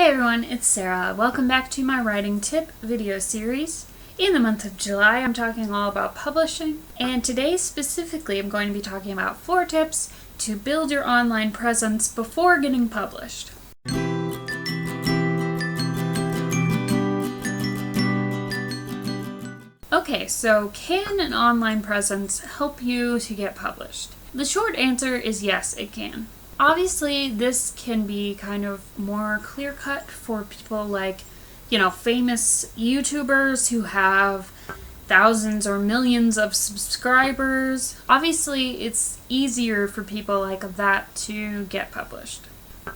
everyone, it's Sarah. Welcome back to my writing tip video series. In the month of July, I'm talking all about publishing, and today specifically I'm going to be talking about 4 tips to build your online presence before getting published. Okay, so can an online presence help you to get published? The short answer is yes, it can. Obviously, this can be kind of more clear-cut for people like, famous YouTubers who have thousands or millions of subscribers. Obviously, it's easier for people like that to get published.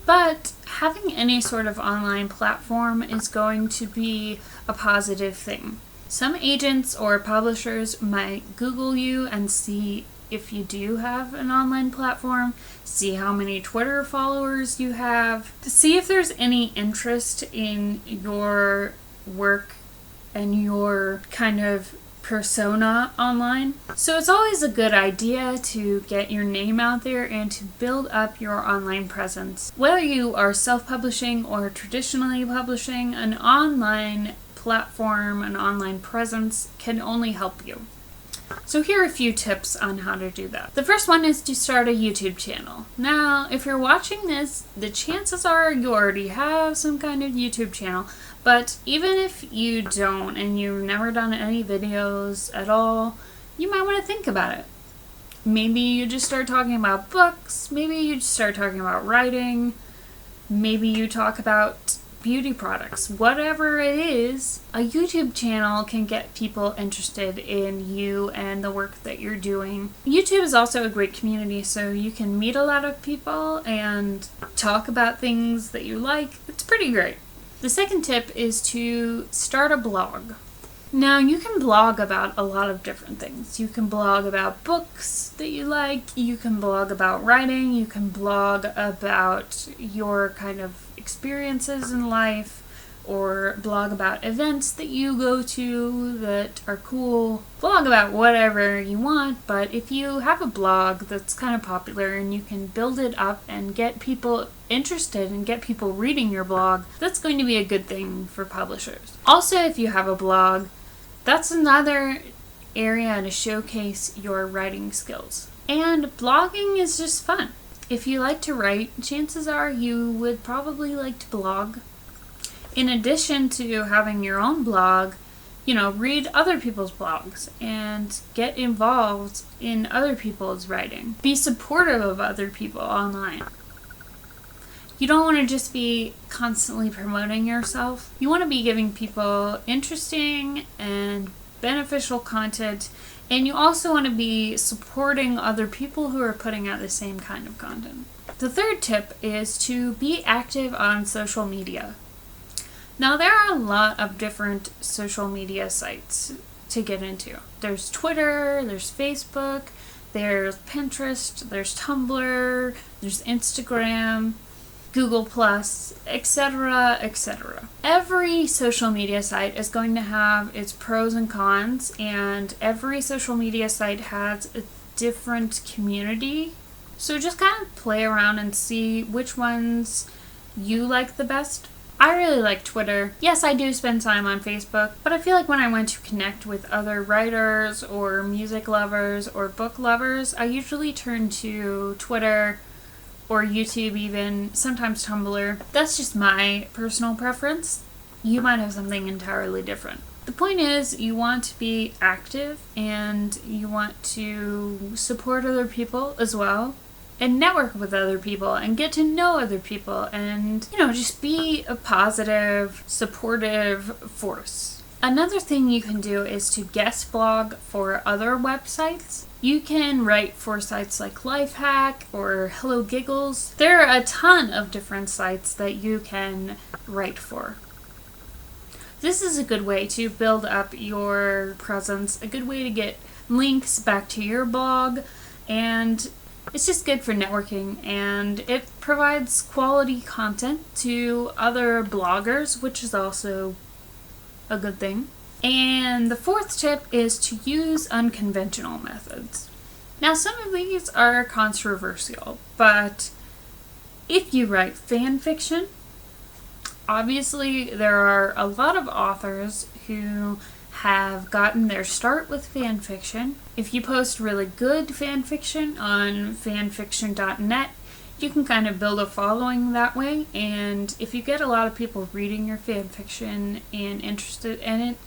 But having any sort of online platform is going to be a positive thing. Some agents or publishers might Google you and see if you do have an online platform, see how many Twitter followers you have, to see if there's any interest in your work and your kind of persona online. So it's always a good idea to get your name out there and to build up your online presence. Whether you are self-publishing or traditionally publishing, an online platform, an online presence can only help you. So here are a few tips on how to do that. The first one is to start a YouTube channel. Now, if you're watching this, the chances are you already have some kind of YouTube channel, but even if you don't and you've never done any videos at all, you might want to think about it. Maybe you just start talking about books, maybe you just start talking about writing, maybe you talk about beauty products. Whatever it is, a YouTube channel can get people interested in you and the work that you're doing. YouTube is also a great community, so you can meet a lot of people and talk about things that you like. It's pretty great. The second tip is to start a blog. Now, you can blog about a lot of different things. You can blog about books that you like, you can blog about writing, you can blog about your kind of experiences in life, or blog about events that you go to that are cool. Blog about whatever you want, but if you have a blog that's kind of popular and you can build it up and get people interested and get people reading your blog, that's going to be a good thing for publishers. Also, if you have a blog, that's another area to showcase your writing skills. And blogging is just fun. If you like to write, chances are you would probably like to blog. In addition to having your own blog, read other people's blogs and get involved in other people's writing. Be supportive of other people online. You don't want to just be constantly promoting yourself. You want to be giving people interesting and beneficial content, and you also want to be supporting other people who are putting out the same kind of content. The third tip is to be active on social media. Now, there are a lot of different social media sites to get into. There's Twitter, there's Facebook, there's Pinterest, there's Tumblr, there's Instagram, Google+, etc., etc. Every social media site is going to have its pros and cons, and every social media site has a different community. So just kind of play around and see which ones you like the best. I really like Twitter. Yes, I do spend time on Facebook, but I feel like when I want to connect with other writers or music lovers or book lovers, I usually turn to Twitter or YouTube even, sometimes Tumblr. That's just my personal preference. You might have something entirely different. The point is, you want to be active and you want to support other people as well and network with other people and get to know other people and, just be a positive, supportive force. Another thing you can do is to guest blog for other websites. You can write for sites like Lifehack or Hello Giggles. There are a ton of different sites that you can write for. This is a good way to build up your presence, a good way to get links back to your blog, and it's just good for networking, and it provides quality content to other bloggers, which is also a good thing. And the fourth tip is to use unconventional methods. Now, some of these are controversial, but if you write fan fiction, Obviously, there are a lot of authors who have gotten their start with fan fiction. If you post really good fan fiction on fanfiction.net, you can kind of build a following that way, and if you get a lot of people reading your fan fiction and interested in it,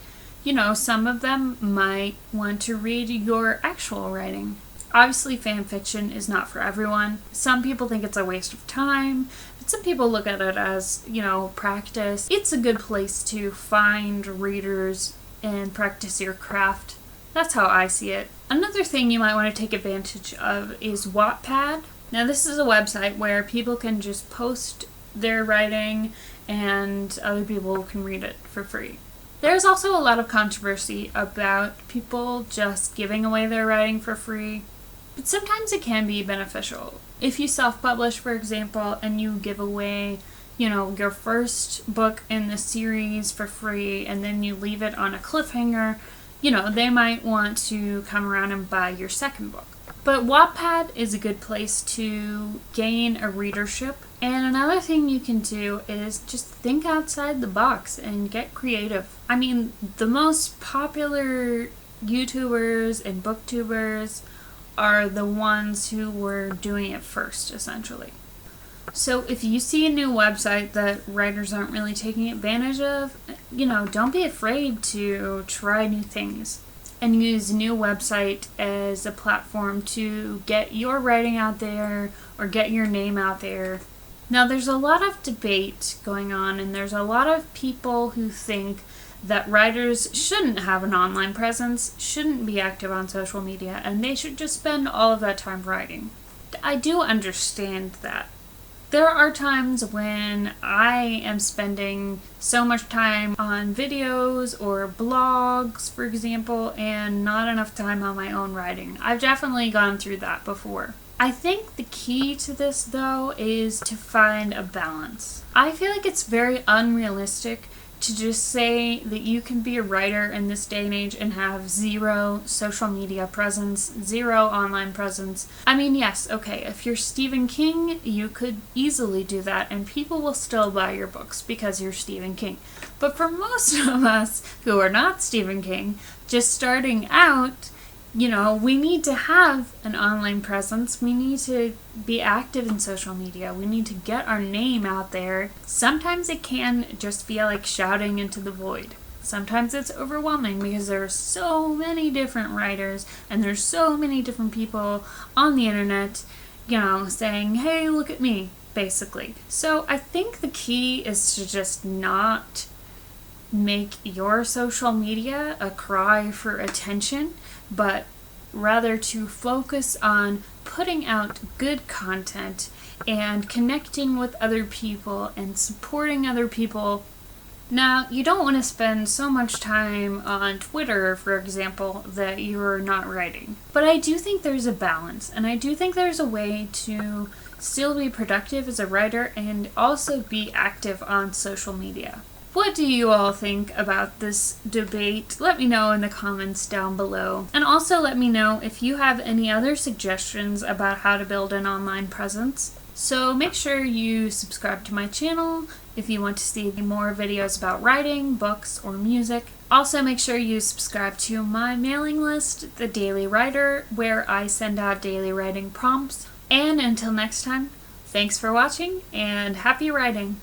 you know, some of them might want to read your actual writing. Obviously, fan fiction is not for everyone. Some people think it's a waste of time, but some people look at it as, you know, practice. It's a good place to find readers and practice your craft. That's how I see it. Another thing you might want to take advantage of is Wattpad. Now, this is a website where people can just post their writing and other people can read it for free. There's also a lot of controversy about people just giving away their writing for free, but sometimes it can be beneficial. If you self-publish, for example, and you give away, you know, your first book in the series for free, and then you leave it on a cliffhanger, you know, they might want to come around and buy your second book. But Wattpad is a good place to gain a readership. And another thing you can do is just think outside the box and get creative. I mean, the most popular YouTubers and booktubers are the ones who were doing it first, essentially. So if you see a new website that writers aren't really taking advantage of, you know, don't be afraid to try new things and use a new website as a platform to get your writing out there or get your name out there. Now, there's a lot of debate going on, and there's a lot of people who think that writers shouldn't have an online presence, shouldn't be active on social media, and they should just spend all of that time writing. I do understand that. There are times when I am spending so much time on videos or blogs, for example, and not enough time on my own writing. I've definitely gone through that before. I think the key to this, though, is to find a balance. I feel like it's very unrealistic to just say that you can be a writer in this day and age and have zero social media presence, zero online presence. I mean, yes, okay, if you're Stephen King, you could easily do that and people will still buy your books because you're Stephen King. But for most of us who are not Stephen King, just starting out, you know, we need to have an online presence. We need to be active in social media. We need to get our name out there. Sometimes it can just feel like shouting into the void. Sometimes it's overwhelming because there are so many different writers and there's so many different people on the internet, you know, saying, hey, look at me, basically. So I think the key is to just not make your social media a cry for attention, but rather to focus on putting out good content and connecting with other people and supporting other people. Now, you don't want to spend so much time on Twitter, for example, that you're not writing. But I do think there's a balance, and I do think there's a way to still be productive as a writer and also be active on social media. What do you all think about this debate? Let me know in the comments down below. And also let me know if you have any other suggestions about how to build an online presence. So make sure you subscribe to my channel if you want to see more videos about writing, books, or music. Also make sure you subscribe to my mailing list, The Daily Writer, where I send out daily writing prompts. And until next time, thanks for watching and happy writing!